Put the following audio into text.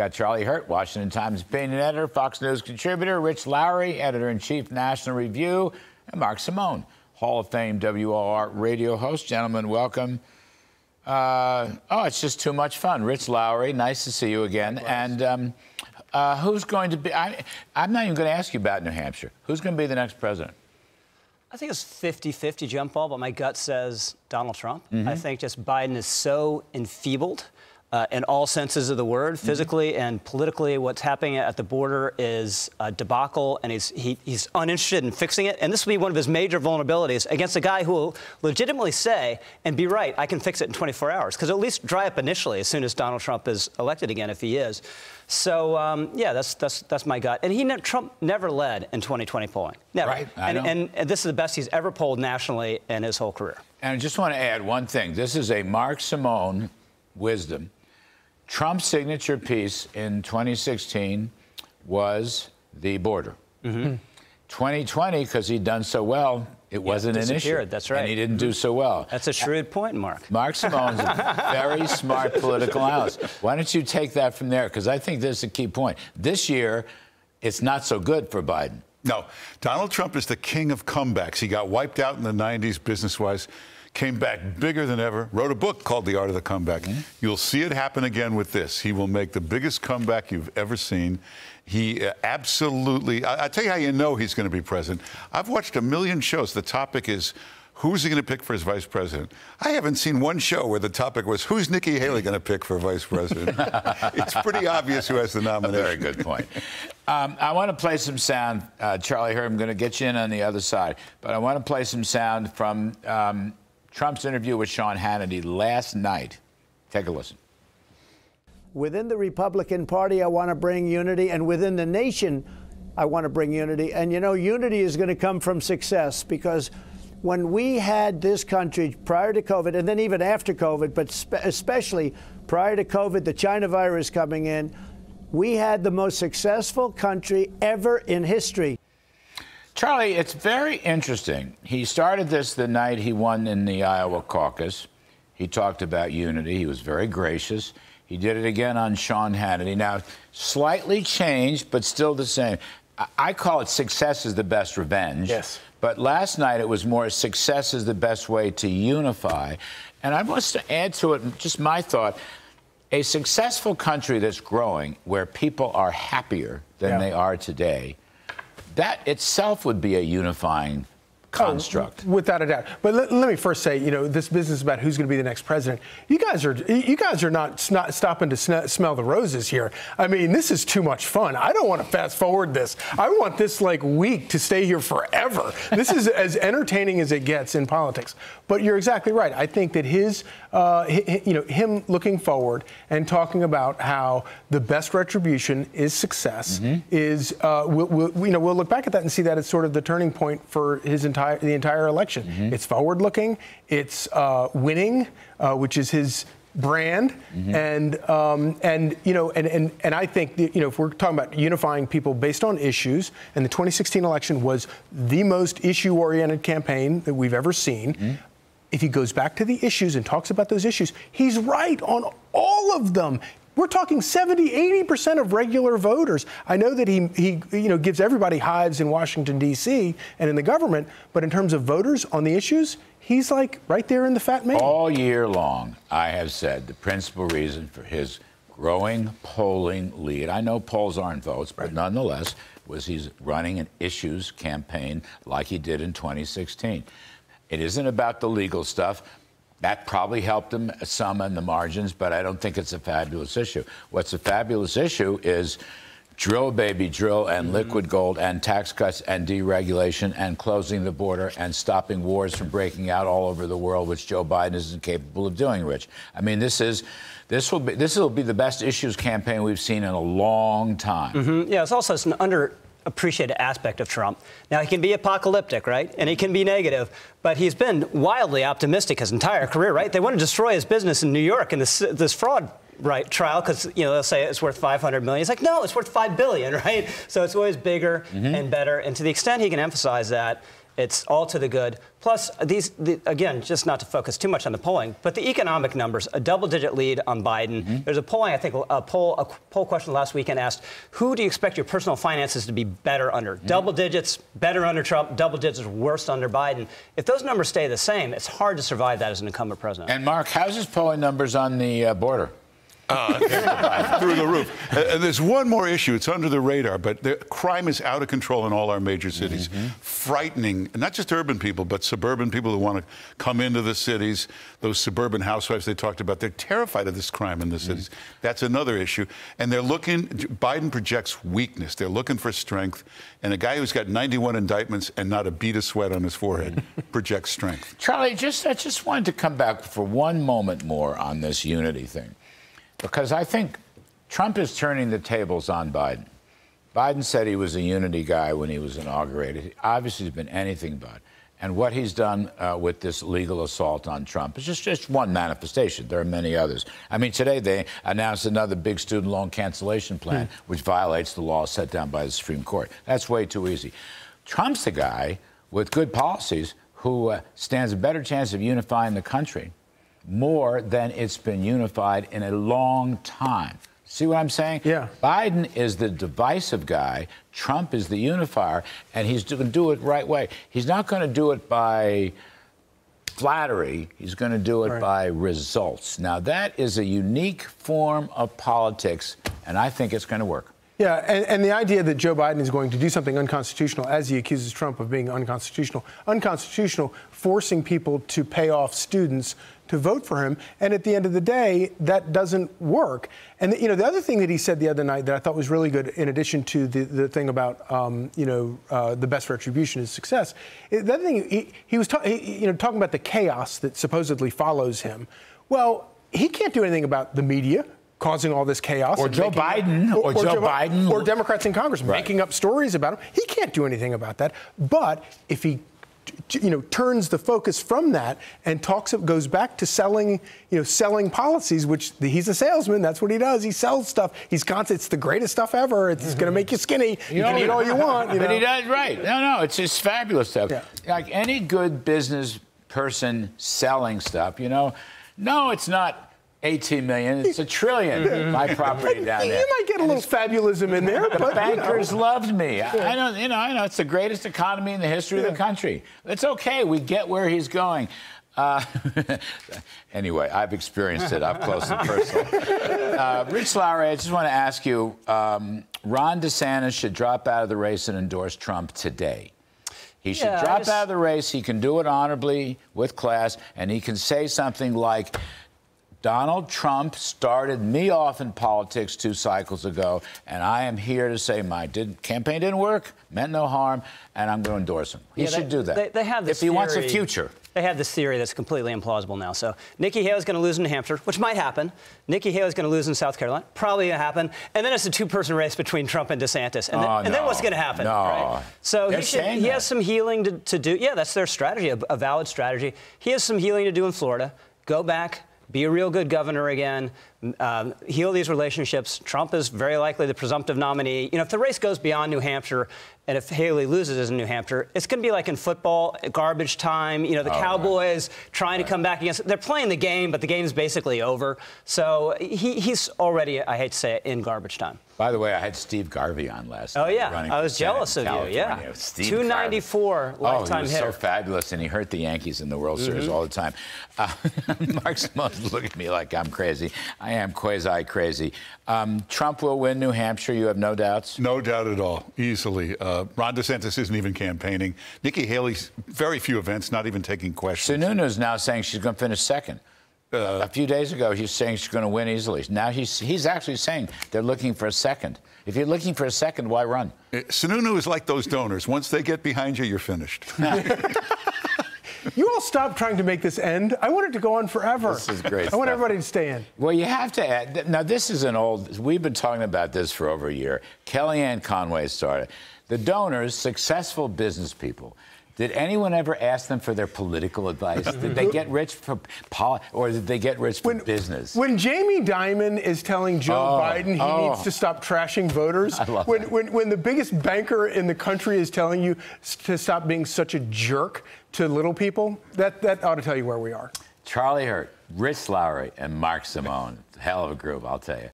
got Charlie Hurt, Washington Times opinion editor, Fox News contributor, Rich Lowry, editor-in-chief, National Review, and Mark Simone, Hall of Fame WOR radio host. Gentlemen, welcome. It's just too much fun. Rich Lowry, nice to see you again. And who's going to be, I'm not even going to ask you about New Hampshire. Who's going to be the next president? I think it's 50-50 jump ball, but my gut says Donald Trump. I think just Biden is so enfeebled in all senses of the word, physically and politically. What's happening at the border is a debacle, and he's uninterested in fixing it. And this will be one of his major vulnerabilities against a guy who will legitimately say and be right, I can fix it in 24 hours, because at least dry up initially as soon as Donald Trump is elected again, if he is. So, yeah, that's my gut. And Trump never led in 2020 polling. Never. Right, and this is the best he's ever polled nationally in his whole career. And I just want to add one thing. This is a Mark Simone wisdom. Trump's signature piece in 2016 was the border. 2020, because he'd done so well, it wasn't an issue. That's right. And he didn't do so well. That's a shrewd point, Mark. Mark Simone's a very smart political analyst. Why don't you take that from there? Because I think this is a key point. This year, it's not so good for Biden. No, Donald Trump is the king of comebacks. He got wiped out in the 90s business-wise, came back bigger than ever, wrote a book called The Art of the Comeback. You'll see it happen again with this. He will make the biggest comeback you've ever seen. He absolutely, I'll tell you how you know he's going to be president. I've watched a million shows. The topic is, who's he going to pick for his vice president? I haven't seen one show where the topic was, who's Nikki Haley going to pick for vice president? It's pretty obvious who has the nomination. A very good point. I want to play some sound. Charlie Hurt, I'm going to get you in on the other side. But I want to play some sound from Trump's interview with Sean Hannity last night. Take a listen. Within the Republican Party, I want to bring unity, and within the nation, I want to bring unity. And, you know, unity is going to come from success, because when we had this country prior to COVID, and then even after COVID, but especially prior to COVID, the China virus coming in, we had the most successful country ever in history. Charlie, it's very interesting. He started this the night he won in the Iowa caucus. He talked about unity. He was very gracious. He did it again on Sean Hannity. Now, slightly changed, but still the same. I call it success is the best revenge. Yes. But last night it was more success is the best way to unify. And I want to add to it just my thought. A successful country that's growing, where people are happier than they are today, that itself would be a unifying construct. Oh, without a doubt. But let me first say, you know, this business about who's going to be the next president, you guys are not stopping to smell the roses here. I mean, this is too much fun. I don't want to fast forward this. I want this like week to stay here forever. This is as entertaining as it gets in politics. But you're exactly right. I think that him looking forward and talking about how the best retribution is success is we'll look back at that and see that it's sort of the turning point for the entire election. It's forward-looking, it's winning, which is his brand, and I think that, if we're talking about unifying people based on issues, and the 2016 election was the most issue-oriented campaign that we've ever seen. If he goes back to the issues and talks about those issues, he's right on all of them. We're talking 70–80% of regular voters. I know that he gives everybody hives in Washington, D.C. and in the government, but in terms of voters on the issues, he's like right there in the fat man. All year long, I have said the principal reason for his growing polling lead, I know polls aren't votes, but nonetheless, was he's running an issues campaign like he did in 2016. It isn't about the legal stuff. That probably helped him some in the margins, but I don't think it's a fabulous issue. What's a fabulous issue is drill, baby, drill, and liquid gold, and tax cuts, and deregulation, and closing the border, and stopping wars from breaking out all over the world, which Joe Biden is incapable of doing, Rich. I mean, this will be the best issues campaign we've seen in a long time. Yeah, it's also an underappreciated aspect of Trump. Now, he can be apocalyptic, right? And he can be negative, but he's been wildly optimistic his entire career, right? They want to destroy his business in New York in this fraud trial because, they'll say it's worth $500 million. It's like, no, it's worth $5 billion, right? So it's always bigger and better. And to the extent he can emphasize that, It's all to the good. Plus, again, just not to focus too much on the polling, but the economic numbers, a double-digit lead on Biden. There's a polling, I think, a poll question last weekend asked, who do you expect your personal finances to be better under? Double digits, better under Trump, double digits, worst under Biden. If those numbers stay the same, it's hard to survive that as an incumbent president. And Mark, how's his polling numbers on the border? Through the roof. And there's one more issue. It's under the radar, but the crime is out of control in all our major cities. Frightening, not just urban people, but suburban people who want to come into the cities. Those suburban housewives they talked about, they're terrified of this crime in the cities. That's another issue. And they're looking, Biden projects weakness. They're looking for strength. And a guy who's got 91 indictments and not a bead of sweat on his forehead projects strength. Charlie, I just wanted to come back for one moment more on this unity thing. Because I think Trump is turning the tables on Biden. Biden said he was a unity guy when he was inaugurated. He obviously has been anything but. And what he's done with this legal assault on Trump is just one manifestation. There are many others. I mean, today they announced another big student loan cancellation plan, which violates the law set down by the Supreme Court. That's way too easy. Trump's the guy with good policies who stands a better chance of unifying the country more than it's been unified in a long time. See what I'm saying? Yeah. Biden is the divisive guy. Trump is the unifier, and he's going to do it right way. He's not going to do it by flattery. He's going to do it by results. Now, that is a unique form of politics, and I think it's going to work. Yeah, and the idea that Joe Biden is going to do something unconstitutional, as he accuses Trump of being unconstitutional, forcing people to pay off students to vote for him, and at the end of the day, that doesn't work. And the other thing that he said the other night that I thought was really good, in addition to the thing about the best retribution is success, the other thing he was talking about the chaos that supposedly follows him. Well, he can't do anything about the media causing all this chaos. Or Joe Biden. Or Joe Biden. Or Democrats in Congress making up stories about him. He can't do anything about that. But if he turns the focus from that and goes back to selling policies, which he's a salesman. That's what he does. He sells stuff. It's the greatest stuff ever. It's going to make you skinny. You can eat all you want. But he does, right. No, it's just fabulous stuff. Yeah. Like any good business person selling stuff, no, it's not 18 million, it's $1 trillion. My property down there. You might get a little fabulism in there, The but bankers loved me. I know it's the greatest economy in the history of the country. It's okay. We get where he's going. Anyway, I've experienced it up close and personal. Rich Lowry, I just want to ask you, Ron DeSantis should drop out of the race and endorse Trump today. He should drop out of the race. He can do it honorably, with class, and he can say something like, Donald Trump started me off in politics 2 cycles ago, and I am here to say my campaign didn't work, meant no harm, and I'm going to endorse him. He should do that. They have this if he wants a future. They have this theory that's completely implausible now. So Nikki Haley's going to lose in New Hampshire, which might happen. Nikki Haley's going to lose in South Carolina, probably going to happen. And then it's a 2-person race between Trump and DeSantis. And then what's going to happen? No. Right? So he has some healing to do. Yeah, that's their strategy, a valid strategy. He has some healing to do in Florida. Go back. Be a real good governor again, heal these relationships. Trump is very likely the presumptive nominee. If the race goes beyond New Hampshire, and if Haley loses in New Hampshire, it's going to be like in football, garbage time. The Cowboys trying to come back against. They're playing the game, but the game's basically over. So he's already, I hate to say it, in garbage time. By the way, I had Steve Garvey on last night. Oh, yeah. I was jealous of you, yeah. 294 lifetime hitter. He was so fabulous, and he hurt the Yankees in the World Series all the time. Mark Simone's looking at me like I'm crazy. I am quasi-crazy. Trump will win New Hampshire. You have no doubts? No doubt at all. Easily. Ron DeSantis isn't even campaigning. Nikki Haley's very few events, not even taking questions. Sununu's now saying she's going to finish second. A few days ago, he's saying she's going to win easily. Now he's actually saying they're looking for a second. If you're looking for a second, why run? Sununu is like those donors. Once they get behind you, you're finished. You all stop trying to make this end. I want it to go on forever. This is great I want everybody to stay in. Well, you have to add. Now, this is we've been talking about this for over a year. Kellyanne Conway started. The donors, successful business people, Did anyone ever ask them for their political advice? Did they get rich for or did they get rich for business? When Jamie Dimon is telling Joe Biden he needs to stop trashing voters, when the biggest banker in the country is telling you to stop being such a jerk to little people, that ought to tell you where we are. Charlie Hurt, Rich Lowry, and Mark Simone. Hell of a group, I'll tell you.